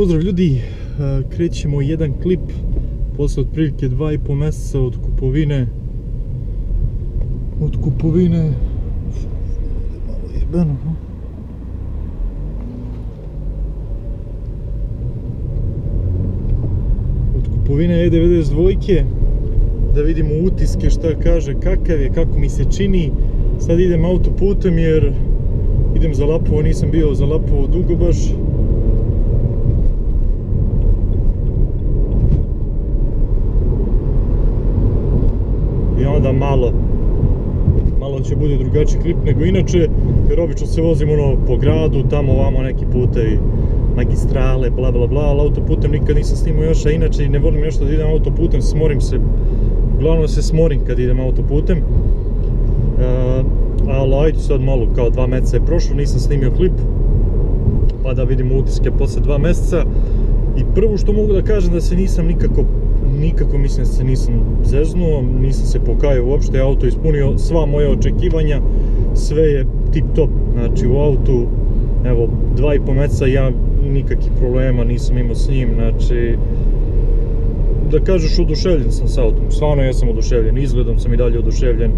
Pozdrav ljudi, krećemo jedan klip posle otprilike 2,5 mjeseca od kupovine malo jebeno, od kupovine E92, da vidimo utiske, šta kaže, kakav je, kako mi se čini. Sad idem autoputem jer idem za Lapovo, nisam bio za Lapovo dugo baš. I onda malo će bude drugačiji klip nego inače, jer obično se vozim po gradu, tamo ovamo neki putevi, magistrale, bla bla bla, ali autoputem nikad nisam snimao još, a inače ne volim nešto da idem autoputem, smorim se, uglavnom se smorim kad idem autoputem. Ali ajde sad malo, kao 2 mjeseca je prošlo, nisam snimio klip, pa da vidimo utiske posle 2 mjeseca. I prvo što mogu da kažem da se nisam nikako mislim da se nisam zeznuo, nisam se pokajao uopšte, auto je ispunio sva moja očekivanja, sve je tip top, znači u autu, evo, 2,5 mjeseca ja nikakvih problema nisam imao s njim, znači, da kažeš oduševljen sam s autom, stvarno ja sam oduševljen, izgledom sam i dalje oduševljen,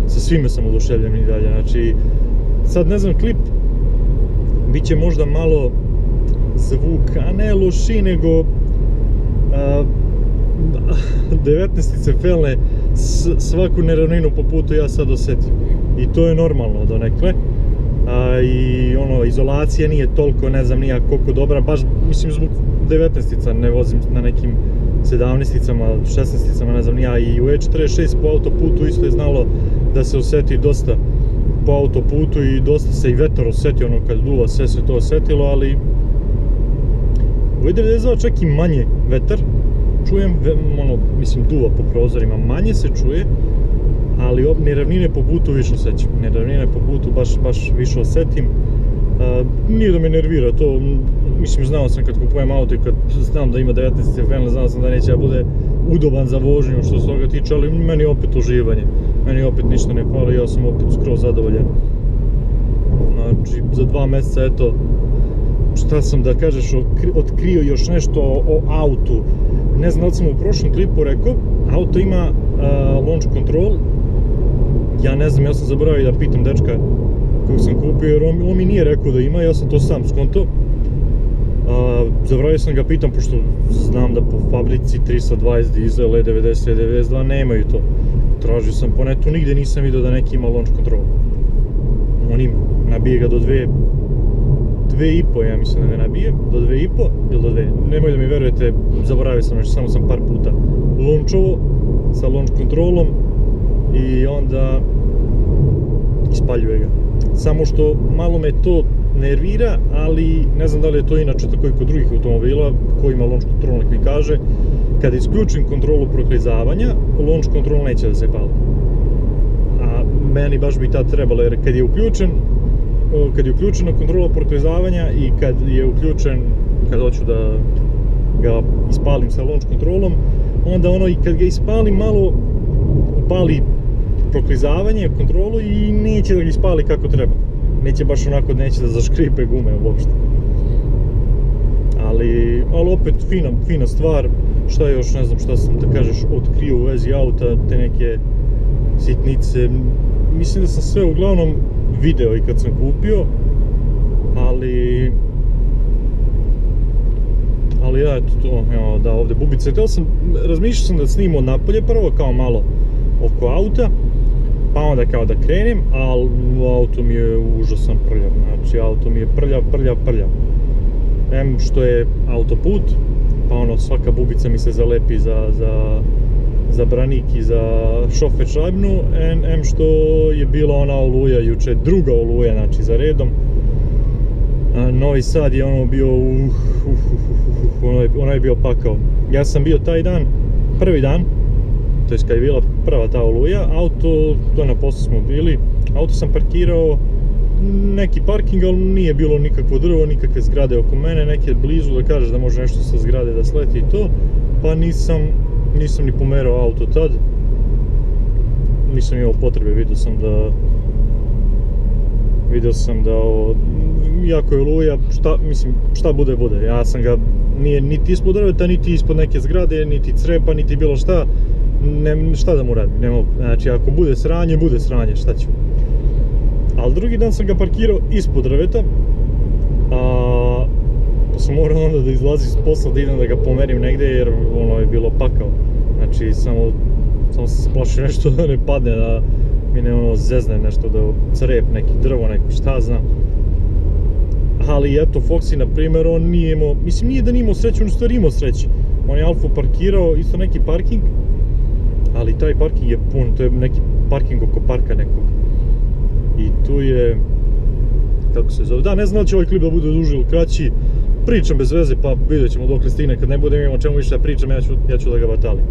sa svime sam oduševljen i dalje, znači, sad ne znam, klip bit će možda malo zvuk, a ne loši, nego 19-ice felne, svaku neravninu po putu ja sad osjetim i to je normalno donekle. I izolacija nije toliko, ne znam nija koliko dobra, baš mislim zbog 19-ica ne vozim na nekim 17-icama, 16-icama, ne znam nija, i u E46 po autoputu isto je znalo da se osjeti dosta po autoputu i dosta se i vetar osjetio, kad duva sve se to osjetilo, ali u E92 čak i manje vetar čujem, mislim duva po prozorima, manje se čuje, ali neravnine po putu više osjećam, neravnine po putu baš više osjetim. Nije da me nervira to, mislim znao sam kad kupujem auto i kad znam da ima 19 felne, znao sam da neće da bude udoban za vožnju što se toga tiče, ali meni je opet uživanje, meni opet ništa ne fali, ja sam opet skroz zadovoljan. Znači za 2 mjeseca, eto, šta sam da kažeš, otkrio još nešto o autu. Ne znam da li sam u prošlom klipu rekao, auto ima launch control. Ja ne znam, ja sam zaboravio da pitam dečka kog sam kupio, jer on mi nije rekao da ima, ja sam to sam skonto. Zaboravio sam ga pitam, pošto znam da po fabrici 320 dizel, E90, E92 nemaju to. Tražio sam po netu, nigde nisam vidio da neki ima launch control. On ima, nabije ga do 2,5, ja mislim da ga nabije, do 2,5 ili do 2, nemoj da mi verujete, zaboravio sam nešto, samo sam par puta launchovo sa launch kontrolom i onda ispaljuje ga. Samo što malo me to nervira, ali ne znam da li je to inače tako i kod drugih automobila koji ima launch kontrol, nek mi kaže, kad isključim kontrolu proklizavanja, launch kontrol neće da se pali. A meni baš bi tad trebalo, jer kad je uključena kontrola proklizavanja i kad je uključen, kad hoću da ga ispalim sa launch kontrolom, onda i kad ga ispalim malo upali proklizavanje, kontrolu i neće da ga ispali kako treba. Neće baš onako, neće da zaškripe gume uopšte. Ali opet fina stvar. Šta još, ne znam šta sam da kažeš otkrio u vezi auta, te neke sitnice. Mislim da sam sve uglavnom video i kad sam kupio, ali ja, eto to, evo, da, ovdje bubice. Razmišljao sam da snimao napolje prvo, kao malo oko auta, pa onda kao da krenem, ali auto mi je užasan prljav, znači auto mi je prljav. Em što je autoput, pa svaka bubica mi se zalepi za branik i za šofer šajbnu, em što je bila ona oluja juče, druga oluja, znači za redom. Novi Sad je bio, ono je bio pakao. Ja sam bio taj dan, prvi dan, to jest kad je bila prva ta oluja, auto, to na poslu smo bili, auto sam parkirao, neki parking, ali nije bilo nikakvo drvo, nikakve zgrade oko mene, neke blizu da kažeš da može nešto sa zgrade da sleti i to, pa nisam ni pomerao auto tad, nisam imao potrebe, vidio sam da jako je oluja, šta bude, ja sam ga nije niti ispod drveta, niti ispod neke zgrade, niti crepa, niti bilo šta. Šta da mu radim, ne mogu. Znači, ako bude sranje, šta ću. Ali drugi dan sam ga parkirao ispod drveta, pa sam morao onda da izlazi s posla, da idem da ga pomerim negde, jer ono je bilo pakao. Znači, samo se splašio nešto da ne padne, da mi ne ono zezne nešto, da crep neki drvo, neko šta znam. Ali eto, Foxy, na primjer, on nije imao, mislim nije da nije imao sreće, on u stvari imao sreće. On je Alfu parkirao, isto neki parking, ali taj parking je pun, to je neki parking oko parka nekog. I tu je, kako se zove, da, ne znam da će ovaj klip da bude duži ili kraći, pričam bez veze, pa vidjet ćemo dokle stigne, kad ne budem imao čemu više da pričam, ja ću da ga batalim.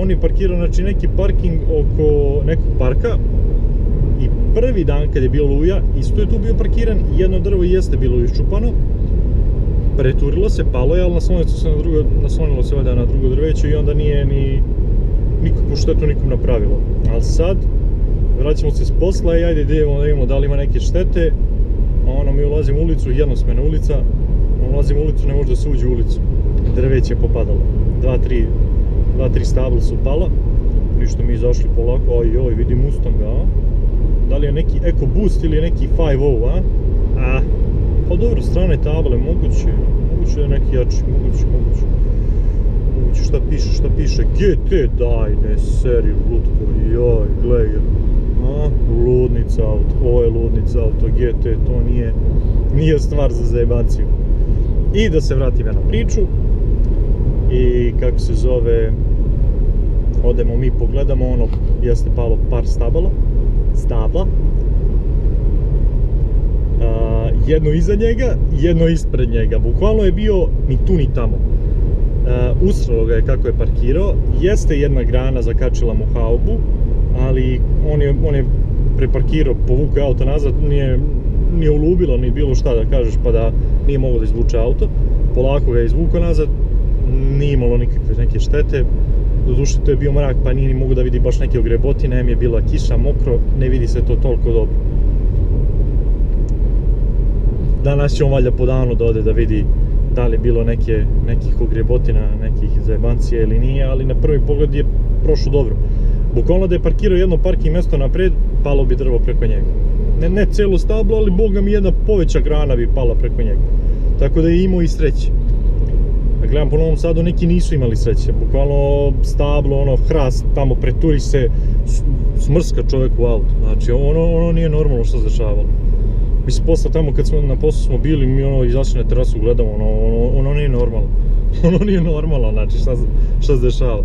On je parkirao, znači, neki parking oko nekog parka i prvi dan kad je bio Luja, isto je tu bio parkiran, jedno drvo jeste bilo iščupano, preturilo se, palo je, ali naslonilo se valjda na drugo drveće i onda nije ni nikakvu štetu nikom napravilo. Ali sad, vraćamo se s posla i ajde da vidimo da li ima neke štete, a ono, mi ulazimo u ulicu, jednosmena ulica, ulazimo u ulicu, ne može da se uđe u ulicu, drveće je popadalo, 2-3 stabla su pala, ništa mi izašli polako, oj, vidi Mustanga, a? Da li je neki EcoBoost ili je neki 5.0, a? Pa dobro, strane table, moguće da je neki jači, moguće. Šta piše, GT, daj, ne, seriju, lutko, joj, gledaj, ludnica auto, ovo je ludnica auto, GT, to nije stvar za zajebanciju. I da se vratim ja na priču, i kako se zove, odemo mi pogledamo, ono, jeste palo par stabla, jedno iza njega, jedno ispred njega, bukvalno je bio ni tu ni tamo. Usralo ga je kako je parkirao, jeste jedna grana zakačila mu haubu, ali on je preparkirao, povukao auto nazad, nije ulubilo ni bilo šta da kažeš, pa da nije mogao da izvuče auto, polako ga je izvukao nazad, nije imalo nikakve neke štete, doduše to je bio mrak pa nije ni mogu da vidi baš neke ogrebotine, je bila kiša, mokro, ne vidi se to toliko dobro. Danas će on valjda po danu da ode da vidi da li je bilo nekih ogrebotina, nekih zajebancija ili nije, ali na prvi pogled je prošlo dobro. Bukvalno da je parkirao jedno parking mjesto napred, palo bi drvo preko njega. Ne celo stablo, ali boga mi jedna poveća grana bi pala preko njega. Tako da je imao i sreće. Gledam po Novom Sadu, neki nisu imali sreće. Bukvalno stablo, ono, hrast, tamo preturi se, smrska čovjek u auto. Znači, ono nije normalno što se dešavalo. Mislim, posle tamo kad na poslu smo bili, mi ono izašli na terasu, gledamo, ono nije normalno. Ono nije normalno, znači, šta se dešava.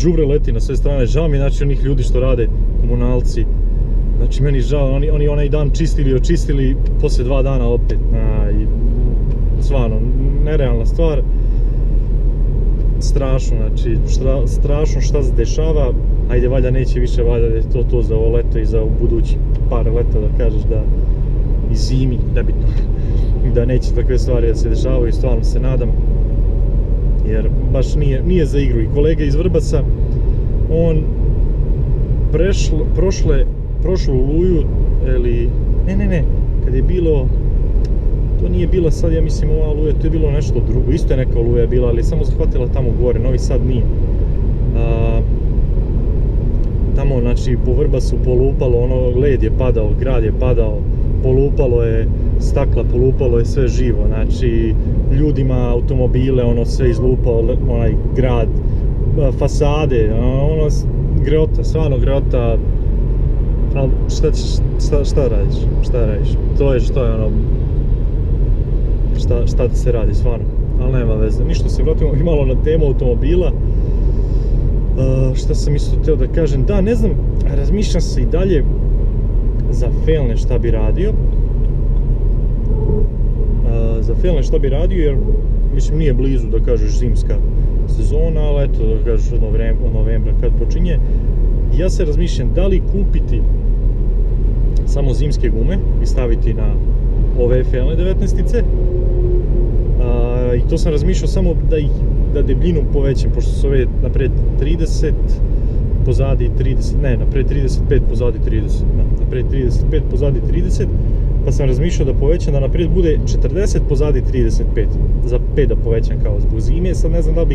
Đubre leti na sve strane, žao mi je, znači, onih ljudi što rade, komunalci. Znači, meni žao, oni onaj dan čistili i očistili, poslije 2 dana opet. Stvarno, nerealna stvar. Strašno, znači, strašno šta se dešava. Ajde, valjda neće više, valjda je to za ovo leto i za budući par leta, da kažeš, da i zimi, nebitno, da neće takve stvari da se dešavaju, stvarno se nadam, jer baš nije za igru. I kolega iz Vrbaca, on prošlu Oluju, ili, ne, kad je bilo, to nije bila sad, ja mislim, ova Oluja, to je bilo nešto drugo, isto je neka Oluja bila, ali je samo shvatila tamo gore, Novi Sad nije. Tamo, znači, po Vrbasu polupalo, ono, led je padao, grad je padao, polupalo je stakla, polupalo je sve živo, znači, ljudima automobile, ono, sve izlupao, onaj grad, fasade, ono, greota, stvarno greota, ali šta radiš, to je što je, ono, šta ti se radi, stvarno, ali nema veze, ništa, se vratimo i malo na temu automobila. Šta sam isto htio da kažem, da, ne znam, razmišljam se i dalje za Felne šta bi radio, jer, mislim, nije blizu, da kažeš, zimska sezona, ali eto, da kažeš, od novembra kad počinje, ja se razmišljam da li kupiti samo zimske gume i staviti na ove Felne 19-ice, i to sam razmišljao samo da debljinu povećam, pošto su ove napred 30, pozadi 30, ne, napred 35, pozadi 30, napred 35, pozadi 30, pa sam razmišljao da povećam, da naprijed bude 40, pozadi 35, za 5 da povećam kao zbog zime, sad ne znam da li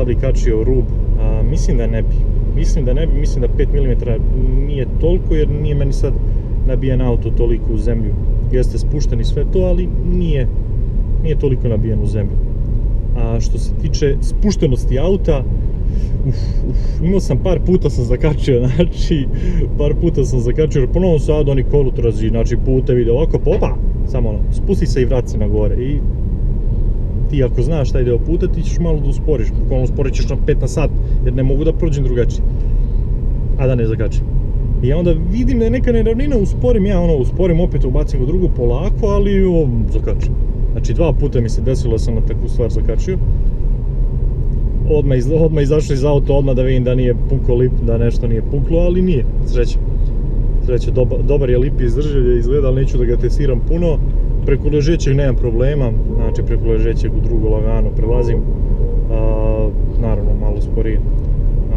bi kačio rub, mislim da ne bi, mislim da 5 mm nije toliko, jer nije meni sad nabijen auto toliko u zemlju, jeste spušten i sve to, ali nije toliko nabijen u zemlju. A što se tiče spuštenosti auta, imao sam par puta sam zakačio, jer po Novom Sadu oni kolutrazi, znači putevi ide ovako, pa opa, samo ono, spusti se i vrati se na gore. I ti ako znaš taj deo puta, ti ćeš malo da usporiš, bukvalno usporit ćeš na 5 na sat, jer ne mogu da prođem drugačije, a da ne zakačim. I onda vidim da je neka neravnina, usporim, opet ubacim u drugu polako, ali zakačim. Znači 2 puta mi se desilo da sam na takvu stvar zakačio. Odmah izašao iz auta, odmah da vidim da nije pukao lip, da nešto nije puklo, ali nije, sreća, dobar je lip izdržljiv, izgleda, ali neću da ga testiram puno. Preko ležećeg nemam problema, znači preko ležećeg u drugo lagano prelazim, naravno malo sporije.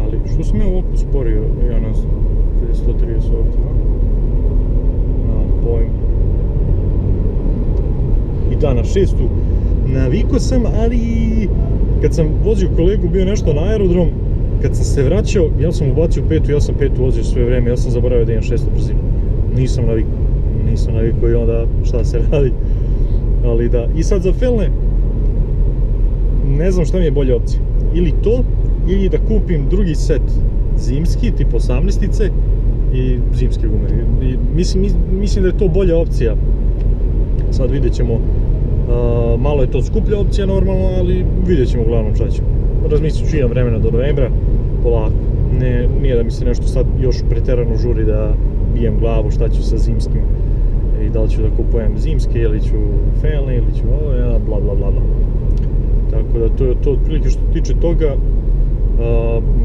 Ali što sam ja ovako sporio, ja ne znam, 130 ovdje, pojma. I da, na 6. navikao sam, ali kad sam vozio kolegu, bio nešto na aerodrom, kad sam se vraćao, ja sam ubacio 5, ja sam 5 vozio sve vreme, ja sam zaboravio da imam 600 brzinu. Nisam navikao i onda šta se radi. Ali da, i sad za felne, ne znam šta mi je bolja opcija. Ili to, ili da kupim drugi set zimski, tip 18-ice i zimske gume. Mislim da je to bolja opcija. Sad vidjet ćemo, malo je to skuplja opcija normalno, ali vidjet ćemo uglavnom šta ćemo. Razmislit ću, imam vremena do novembra, polako. Nije da mi se nešto sad još preterano žuri da bijem glavu šta ću sa zimskim i da li ću da kupujem zimske ili ću felne ili ću bla bla bla. Tako da to je to otprilike što tiče toga.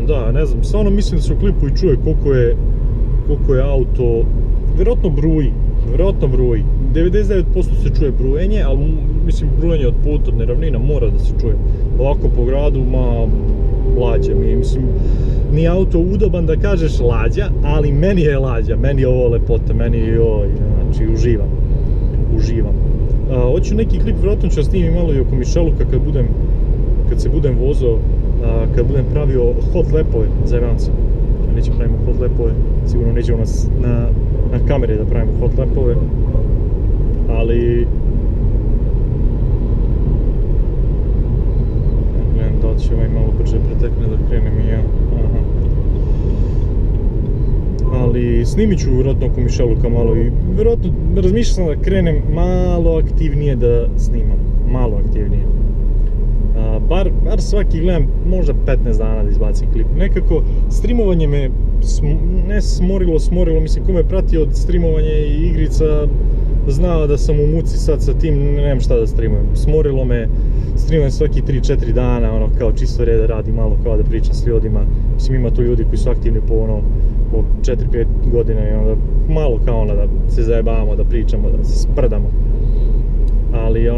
Da, ne znam, stvarno mislim da se u klipu i čuje koliko je auto, vjerojatno bruji. 99% se čuje brujenje, ali mislim brujenje od puta, od neravnina mora da se čuje. Ovako po gradu, lađa mi je, mislim, nije auto udoban da kažeš lađa, ali meni je lađa, meni je ovo lepota, znači uživam. Hoću neki klip, vjerojatno ću da snimim malo i oko Mišeluka kad se budem vozao, kad budem pravio hot lapove za Evansa. Nećemo pravimo hot lapove, sigurno nećemo na kamere da pravimo hot lapove, ali gledam da li će ovaj malo brže pretekne da krenem i ja. Ali snimit ću vjerojatno oko Mišeluka malo i vjerojatno razmišljam sam da krenem malo aktivnije da snimam, malo aktivnije. Bar svaki gledam možda 15 dana da izbacim klip. Nekako streamovanje me ne smorilo, mislim ko me prati od streamovanja i igrica znao da sam u muci sad sa tim, nemam šta da streamujem. Smorilo me, streamujem svaki 3-4 dana, ono kao čisto reda radi malo kao da pričam s ljudima. Mislim ima tu ljudi koji su aktivni po 4-5 godina i onda malo kao da se zajebavamo, da pričamo, da se sprdamo. Ali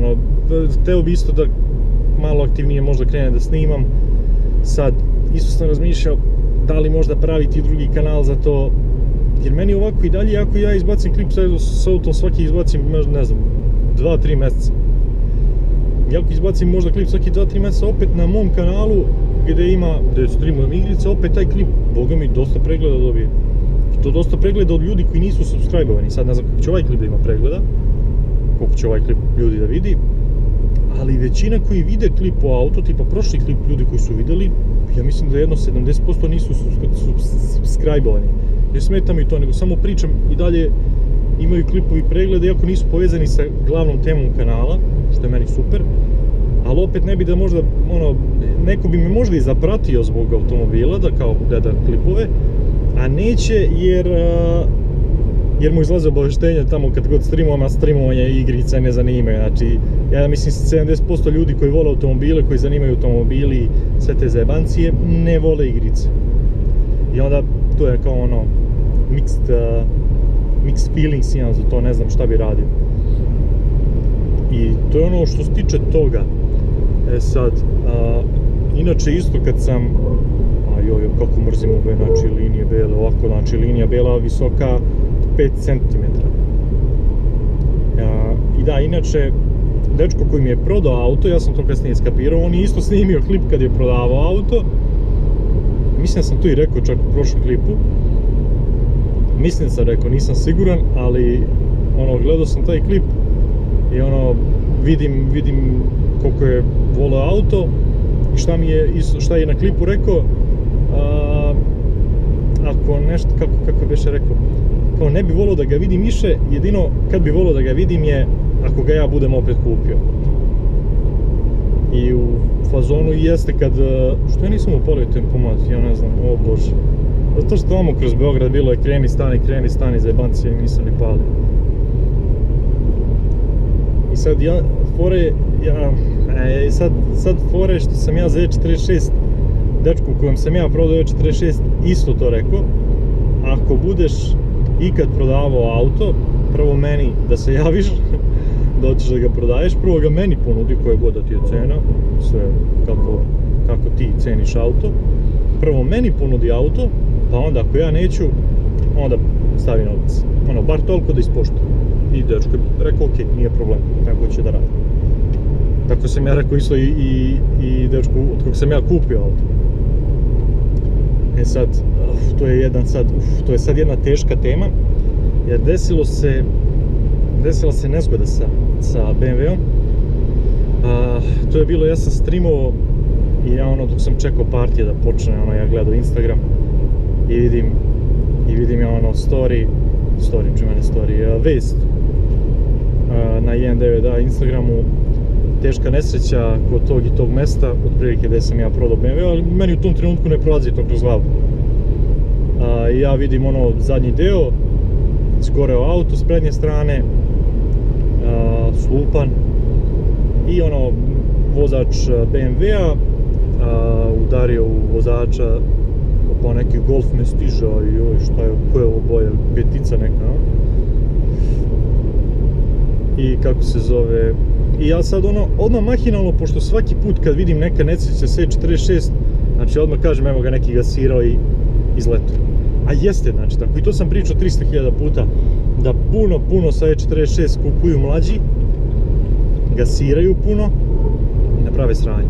hteo bi isto da malo aktivnije možda krenem da snimam. Sad, isto sam razmišljao da li možda praviti drugi kanal za to, jer meni ovako i dalje, ako ja izbacim klip sa autom, svaki izbacim, ne znam, 2-3 mjeseca. I ako izbacim možda klip svaki 2-3 mjeseca opet na mom kanalu, gdje streamujem igrice, opet taj klip, boga mi, dosta pregleda dobije. To dosta pregleda od ljudi koji nisu subscribe-ovani. Sad ne znam kako će ovaj klip da ima pregleda, koliko će ovaj klip ljudi da vidi, ali većina koji vide klip o auto, tipa prošli klip ljudi koji su vidjeli, ja mislim da jedno 70% nisu subscribe-ovani. Ne smeta mi to, nego samo pričam i dalje imaju klipovi preglede, iako nisu povezani sa glavnom temom kanala, što je meni super, ali opet ne bi da možda, neko bi me možda i zapratio zbog automobila, da kao gleda klipove, a neće jer mu izlaze obaveštenja tamo kad god streamujem, a streamovanje i igrice ne zanimaju. Znači, ja mislim 70% ljudi koji vole automobile, koji zanimaju automobili i sve te zajebancije, ne vole igrice. I onda, to je kao mixed feelings imam za to, ne znam šta bi radio. I to je ono što se tiče toga. Sad, inače isto kad sam, kako mrzim ove, znači linije bele, ovako, znači linija bela visoka 5 cm. I da, inače, dečko koji mi je prodao auto, ja sam to kasnije skapirao, on je isto snimio klip kad je prodavao auto. Mislim da sam to i rekao čak u prošlom klipu. Mislim da sam rekao, nisam siguran, ali gledao sam taj klip i vidim koliko je volio auto i šta je na klipu rekao. Ako nešto, kako beše rekao, kao ne bi volio da ga vidim više, jedino kad bi volio da ga vidim je ako ga ja budem opet kupio. I u fazonu jeste kad, što ja nisam upalio tempomat, ja ne znam, o bože. Zato što tamo kroz Beograd bilo je kreni stani za jebanci i nisam ni palio. I sad sad fore što sam ja za E46, dečku kojem sam ja prodao E46 isto to rekao, ako budeš ikad prodavao auto, prvo meni da se javiš, da hoćeš da ga prodaješ, prvo ga meni ponudi koja god da ti je cena, sve kako ti ceniš auto, prvo meni ponudi auto, pa onda ako ja neću, onda stavi novac, bar toliko da ispoštu. I dečko je rekao, ok, nije problem, tako će da radi. Tako sam ja rekao isto i dečku od kog sam ja kupio auto. E sad, to je sad jedna teška tema, jer desila se nezgoda sa BMW-om. To je bilo, ja sam streamovao i ja dok sam čekao partije da počne, ja gledao Instagram i vidim ja vest na 1.9a Instagramu, teška nesreća kod tog i tog mesta, otprilike gdje sam ja prodao BMW, ali meni u tom trenutku ne prolazi to kroz glavu. Ja vidim zadnji deo, zgoreo auto s prednje strane, slupan i vozač BMW-a udario u vozača, pa neki Golf me stiže, joj šta je, koja je ovo boja, petica neka, i kako se zove, i ja sad odmah mahinalno, pošto svaki put kad vidim neka nesreća sa E46, znači odmah kažem evo ga neki gasirao i izletao. A jeste, znači tako, i to sam pričao 300.000 puta, da puno sa E46 kupuju mlađi, gasiraju puno i naprave sranje.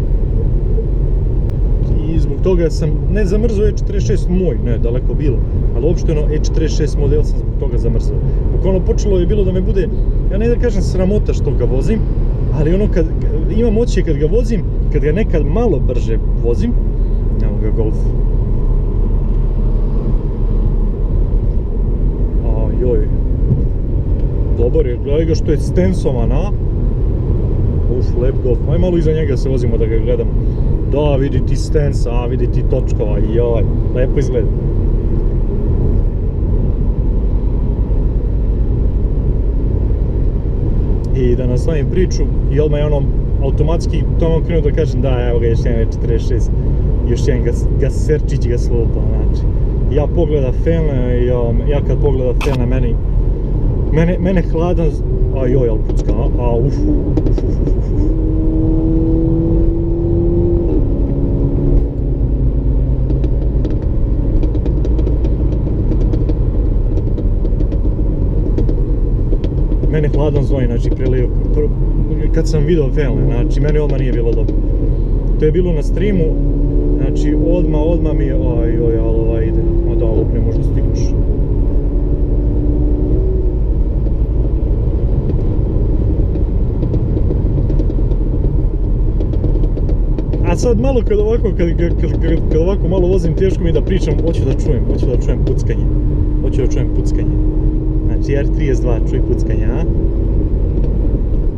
I zbog toga sam ne zamrzao E46 moj, ne, daleko bilo, ali uopšteno E46 model sam zbog toga zamrzao. Bukvalno počelo je bilo da me bude, ja ne da kažem sramota što ga vozim, ali kad imam osjećaj kad ga vozim, kad ga nekad malo brže vozim, evo ga Golf. Joj, dobar je, gledaj ga što je stensovan, a? Lep Golf, aj malo iza njega se vozimo da ga gledamo. Da, vidi ti stens, a vidi ti točkova, joj, lepo izgleda. I da nastavim priču, i odmah je automatski tamo krenuo da kažem da, evo ga još jedan E46, još jedan gaserčić ga slupa, znači. Ja pogleda Felna i ja kad pogleda Felna mene hladan, a joj, ali pucka, Mene hladan zvoji, znači prelio, kad sam vidio Felne, znači meni odmah nije bilo dobro. To je bilo na streamu, znači odmah mi je, joj, ali ide, da, ne možda stigneš. A sad malo kad ovako malo vozim, teško mi je da pričam, hoću da čujem puckanje. Znači R32, čuj puckanje, a?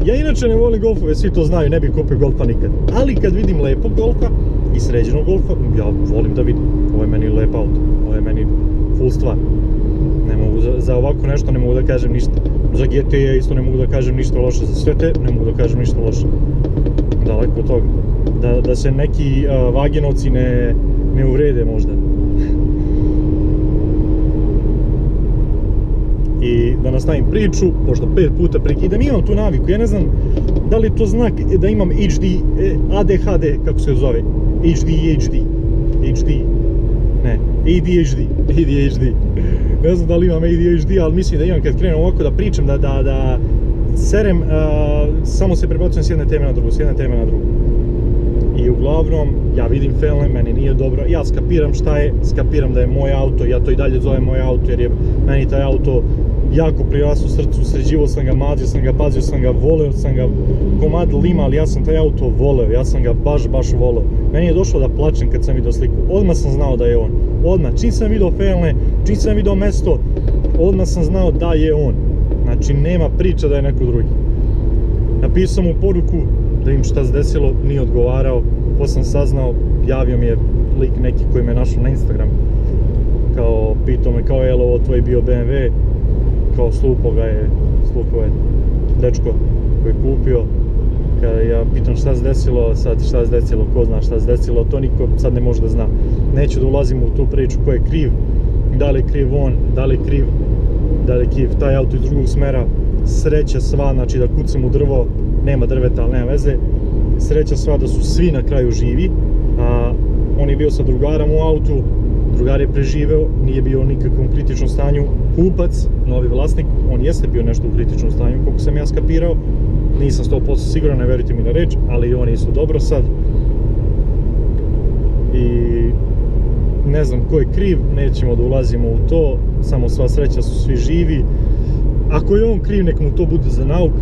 Ja inače ne volim golfove, svi to znaju, ne bih kupio golfa nikad. Ali kad vidim lepog golfa i sređenog golfa, ja volim da vidim. Ovo je meni lep auto, ovo je meni full stvar. Za ovako nešto ne mogu da kažem ništa. Za GTE isto ne mogu da kažem ništa loše, za sve te ne mogu da kažem ništa loše. Daleko od toga. Da se neki vagenovci ne uvrede možda. I da nastavim priču, pošto 5 puta prekidam, imam tu naviku, ja ne znam da li je to znak da imam ADHD, kako se zove, ADHD, ne znam da li imam ADHD, ali mislim da imam kad krenem ovako da pričam, da serem, samo se prebacujem s jedne teme na drugu, I uglavnom, ja vidim felne, meni nije dobro, ja skapiram šta je, skapiram da je moj auto, ja to i dalje zovem moj auto jer je meni taj auto jako prirastao srcu, sređivao sam ga, mazio sam ga, pazio sam ga, voleo sam ga, komad lima, ali ja sam taj auto voleo, ja sam ga baš voleo. Meni je došlo da plačem kad sam vidio sliku, odmah sam znao da je on, odmah, čim sam vidio felne, čim sam vidio mesto, odmah sam znao da je on. Znači, nema priča da je neko drugi. Napisao mu poruku da im šta se desilo, nije odgovarao, posle sam saznao, javio mi je lik neki koji me našao na Instagram, kao, pitao me, kao, jel ovo tvoj bio BMW, kao slupo je dečko koji je kupio, kada ja pitam šta se desilo, sad šta se desilo, ko zna šta se desilo, to niko sad ne može da zna. Neću da ulazim u tu priču ko je kriv, da li je kriv on, da li je kriv taj auto iz drugog smera, sreća sva, znači da kucam u drvo, nema drveta, ali nema veze, sreća sva da su svi na kraju živi, a on je bio sa drugarom u autu, drugar je preživeo, nije bio u nikakvom kritičnom stanju, kupac, novi vlasnik, on jeste bio nešto u kritičnom stanju, koliko sam ja skapirao, nisam 100% siguran, ne verujte mi na reč, ali i oni su dobro sad. I ne znam ko je kriv, nećemo da ulazimo u to, samo sva sreća su svi živi. Ako je on kriv, nek mu to bude za nauk,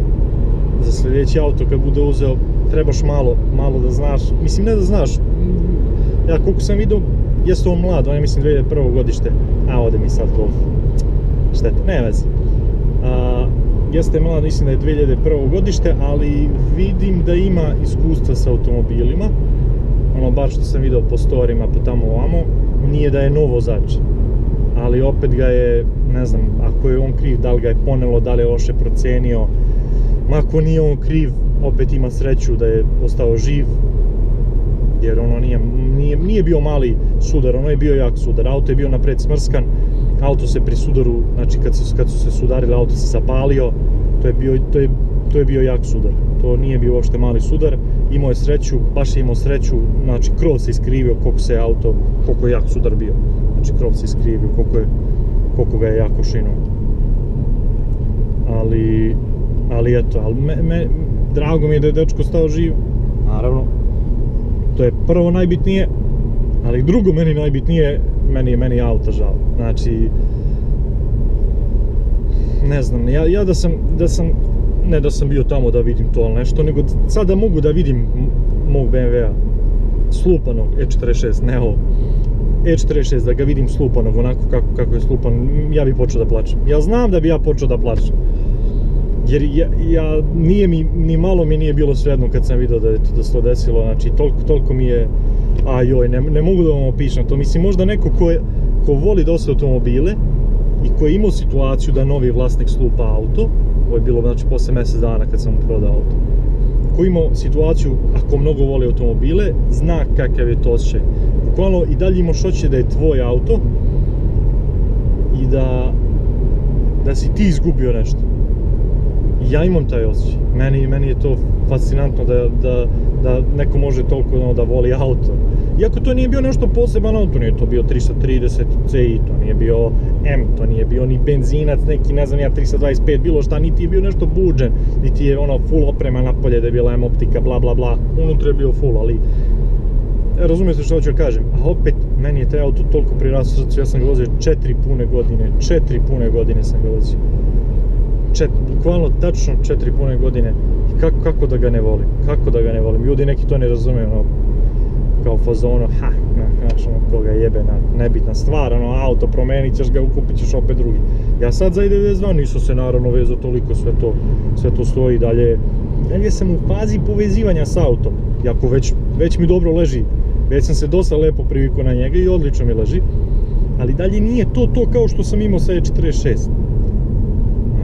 za sljedeći auto kad bude uzeo, trebaš malo da znaš, mislim ne da znaš, ja koliko sam vidio, jeste on mlad, on je mislim 2001. godište, a ode mi sad golf, šteta, ne veze. Jeste mlad, mislim da je 2001. godište, ali vidim da ima iskustva sa automobilima, ono bar što sam vidio po storima, po tamo ovamo, nije da je nov vozač, ali opet ga je, ne znam, ako je on kriv, da li ga je ponelo, da li je loše procenio, ako nije on kriv, opet ima sreću da je ostao živ, jer ono nije bio mali sudar, ono je bio jak sudar, auto je bio napred smrskan, auto se pri sudaru, znači kad su se sudarili, auto se zapalio, to je bio jak sudar, to nije bio uopšte mali sudar, imao je sreću, baš je imao sreću, znači krov se iskrivio koliko je jak sudar bio, znači krov se iskrivio, koliko ga je jako šinuo. Ali eto, drago mi je da je dečko stao živ, naravno, to je prvo najbitnije, ali drugo meni najbitnije, meni je auto žao, znači, ne znam, ja ne da sam bio tamo da vidim to ali nešto, nego sada mogu da vidim mog BMW-a, slupanog E46, ne ovo, E46, da ga vidim slupanog, onako kako je slupan, ja bi počeo da plačem, ja znam da bi ja počeo da plačem. Jer ni malo mi nije bilo svejedno kad sam vidio da se to desilo, znači toliko mi je, ne mogu da vam opišem to, mislim možda neko ko voli dosta automobile i ko je imao situaciju da novi vlasnik slupa auto, ovo je bilo znači posle mjesec dana kad sam mu prodao auto, ko je imao situaciju, ako mnogo voli automobile, zna kakav je to osjećaj, bukvalno i dalje imaš osjećaj da je tvoj auto i da si ti izgubio nešto. Ja imam taj osjećaj, meni je to fascinantno da neko može toliko da voli auto. Iako to nije bio nešto poseban auto, nije to bio 330 Ci, to nije bio M, to nije bio ni benzinac neki, ne znam ja, 325, bilo šta, niti je bio nešto buđen, niti je ono full oprema napolje da je bila M optika, bla bla bla, unutra je bio full, ali razumijete što hoću da kažem, a opet meni je taj auto toliko prirastao srcu, ja sam ga vozio 4 pune godine sam ga vozio. Bukvalno tačno 4 pune godine i kako da ga ne volim, ljudi neki to ne razumiju, ono, kao fazono, znaš, ono, koga jebena, nebitna stvar, ono, auto, promenit ćeš ga, kupit ćeš opet drugi. Ja sad za i92 nisam se naravno vezao toliko, sve to stoji dalje sam u fazi povezivanja s autom, iako već mi dobro leži, već sam se dosta lepo privikao na njega i odlično mi leži, ali dalje nije to kao što sam imao sa E46.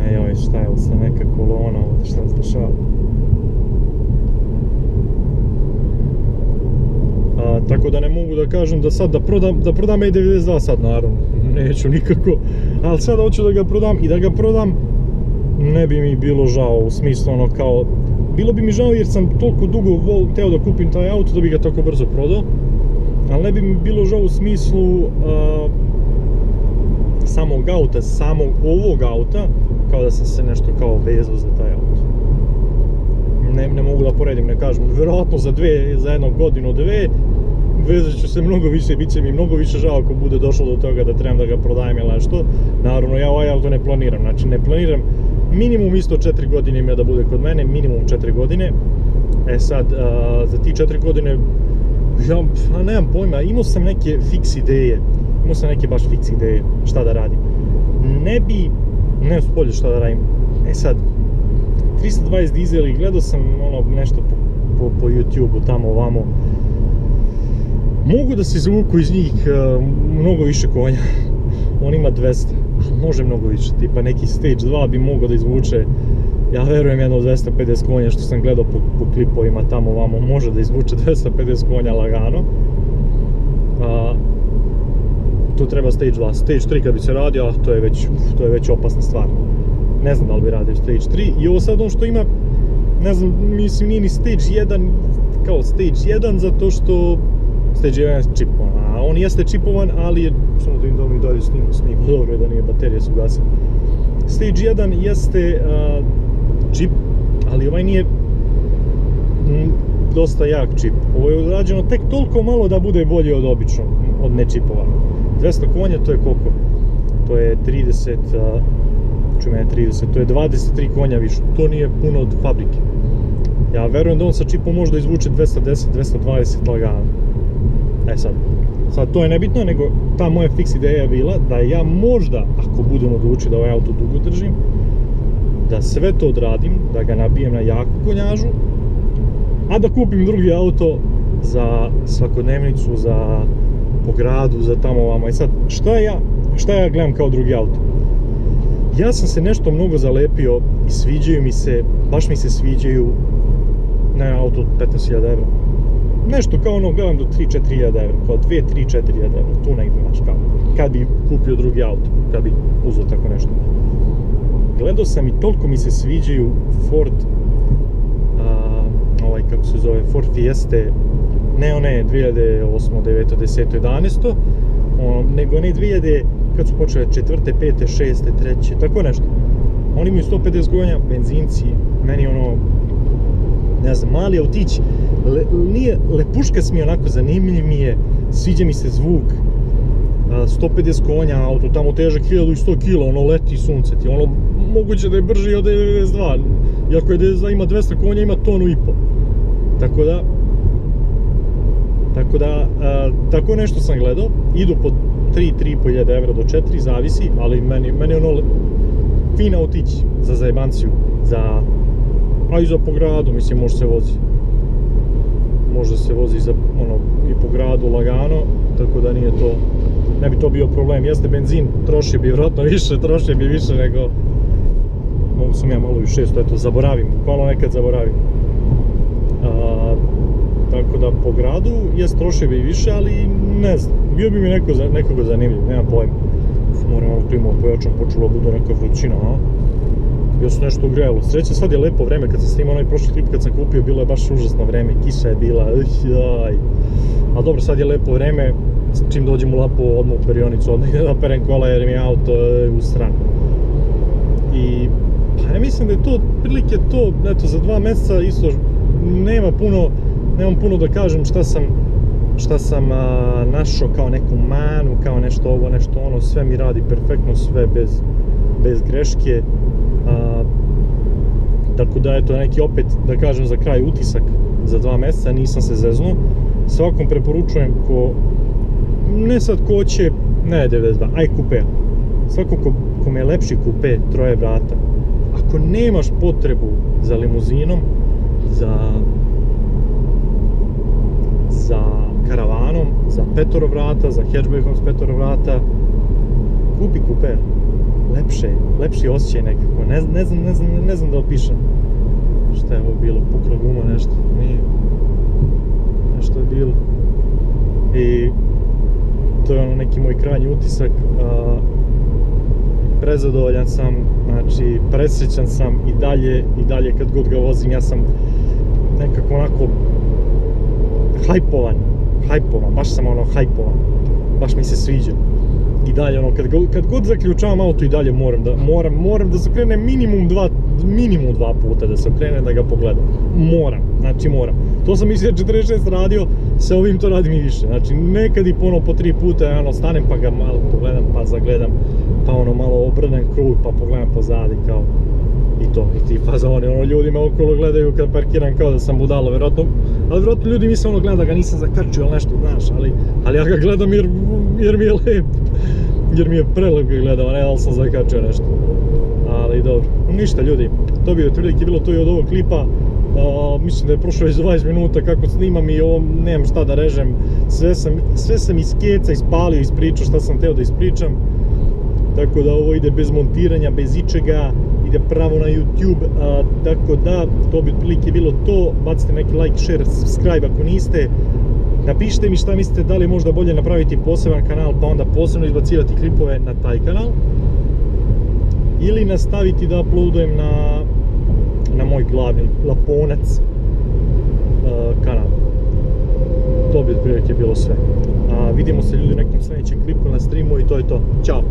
Ajoj, šta je sa neka kolona ovdje, šta se dešava? Tako da ne mogu da kažem da sad da prodam E92 sad, naravno, neću nikako, ali sada hoću da ga prodam i da ga prodam ne bi mi bilo žao, u smislu ono kao, bilo bi mi žao jer sam toliko dugo teo da kupim taj auto da bi ga tako brzo prodao, ali ne bi mi bilo žao u smislu samog auta, samog ovog auta, kao da sam se nešto kao vezao za taj auto. Ne mogu da poredim, ne kažem, vjerojatno za jednu godinu, dve, vezat ću se mnogo više, bit će mi mnogo više žao ako bude došlo do toga da trebam da ga prodajem ili nešto. Naravno, ja ovaj auto ne planiram, znači ne planiram, minimum isto 4 godine ima da bude kod mene, minimum 4 godine. E sad, za ti 4 godine, ja nemam pojma, imao sam neke baš fiks ideje šta da radim. Nemam spolje šta da radim. E sad, 320 dizeli, gledao sam nešto po YouTube-u, tamo ovamo. Mogu da se izvuku iz njih mnogo više konja. On ima 200, ali može mnogo više. Tipa neki Stage 2 bi mogao da izvuče, ja verujem, jedno 250 konja, što sam gledao po klipovima tamo ovamo, može da izvuče 250 konja lagano. To treba Stage 2. Stage 3 kad bi se radio, to je već opasna stvar. Ne znam da li bi radio Stage 3. I ovo sad što ima, ne znam, mislim nije ni Stage 1 kao Stage 1 zato što Stage 1 je čipovan, a on jeste čipovan, ali je, samo da im da mi dalje snimu, dobro je da nije baterija se ugasila. Stage 1 jeste čip, ali ovaj nije dosta jak čip. Ovo je urađeno tek toliko malo da bude bolje od običnog, od nečipovanog. 200 konja, to je koliko? To je 30, to je 23 konja više, to nije puno od fabrike. Ja verujem da on sa čipom može da izvuče 210, 220 lagano. E sad to je nebitno, nego ta moja fiks ideja je bila da ja možda, ako budem odlučio da ovaj auto dugo držim, da sve to odradim, da ga nabijem na jaku konjažu, a da kupim drugi auto za svakodnevnicu, za po gradu, za tamo ovamo. I sad, šta ja gledam kao drugi auto? Ja sam se nešto mnogo zalepio i sviđaju mi se, baš mi se sviđaju, ne, auto 15.000 evra. Nešto kao gledam do 3-4.000 evra, kao 2-3-4.000 evra, tu negdje, znaš, kao, kad bi kupio drugi auto, kad bi uzeo tako nešto. Gledao sam i toliko mi se sviđaju Ford, kako se zove, Ford Fieste, ne one 2008, 9, 10, 11, nego ne 2000, kad su počele 4, 5, 6, 3, tako nešto. Oni imaju 150 konja, benzinci, meni ne znam, mali autić, lepuškas mi je onako, zanimljiv mi je, sviđa mi se zvuk, 150 konja, auto tamo težak 1100 kg, leti sunce ti, moguće da je brži od 92, iako je 92 ima 200 konja, ima tonu i po. Tako da, tako nešto sam gledao, idu po 3-3.500 evra do 4, zavisi, ali meni je fin autić za zajebanciju, a i za po gradu, mislim, može se vozi za, i po gradu lagano, tako da ne bi to bio problem. Jeste benzin, troši bi vjerojatno više, nego, mogu sam ja malo i 600, eto, zaboravim, bukvalno nekad zaboravim. Tako da po gradu trošio bi više, ali ne znam, bio bi mi nekoga zanimljiv, nemam pojma. Moram malo klimu pojačam, počelo bude neka vrućina, još se nešto ugrijalo. Sreće, sad je lepo vreme, kad sam snimao onaj prošli klip kad sam kupio, bilo je baš užasno vreme, kiša je bila, ali dobro, sad je lepo vreme, čim dođem u Lapo, odmah u perionicu, odmah da perem kola jer mi je auto u stranu. I pa ja mislim da je to, prilike to, eto, za 2 mjeseca isto nemam puno da kažem šta sam našao kao neku manu, kao nešto ovo, nešto ono, sve mi radi perfektno, sve bez greške. Tako da, eto, neki opet, da kažem za kraj, utisak za 2 mjeseca, nisam se zeznuo. Svakom preporučujem ne sad ko će, ne 92, aj kupe. Svakom kome je lepši kupe, 3 vrata. Ako nemaš potrebu za limuzinom, za karavanom, za 5 vrata, za hatchbackom s 5 vrata, kupi kupe. Lepši osjećaj nekako, ne znam da opišem. Šta je ovo bilo, pukla guma, nešto, nije, nešto je bilo. I to je neki moj krajnji utisak, prezadovoljan sam, znači presrećan sam i dalje kad god ga vozim, ja sam nekako onako hajpovan, baš sam hajpovan, baš mi se sviđa. i dalje ono, kad god zaključavam auto i dalje moram da se okrene minimum dva puta da se okrene da ga pogledam. Moram. To sam mislio 46 radio, sa ovim to radim i više. Znači nekad i po 3 puta ono, stanem pa ga malo pogledam, pa zagledam, pa ono malo obrnem krug, pa pogledam pozadi kao i to, i ti fazoni, ono ljudi me okolo gledaju kad parkiram kao da sam budalo, vjerojatno ljudi misle ono gleda da ga nisam zakačio ili nešto, znaš, ali ja ga gledam jer mi je lep, jer mi je prelep ga gledam, a ne da li sam zakačio nešto. Ali dobro, ništa ljudi, to bi otprilike bilo to i od ovog klipa. Mislim da je prošlo već 20 minuta kako snimam i ovo nemam šta da režem, sve sam iz keca ispalio, ispričao šta sam teo da ispričam, tako da ovo ide bez montiranja, bez ičega, ide pravo na YouTube, tako da to bi otprilike bilo to. Bacite neki like, share, subscribe ako niste, napišite mi šta mislite, da li je možda bolje napraviti poseban kanal pa onda posebno izbacivati klipove na taj kanal ili nastaviti da uploadujem na moj glavni Laponac kanal. To bi otprilike bilo sve. Vidimo se ljudi u nekom sljedećem klipu na streamu i to je to. Ćao!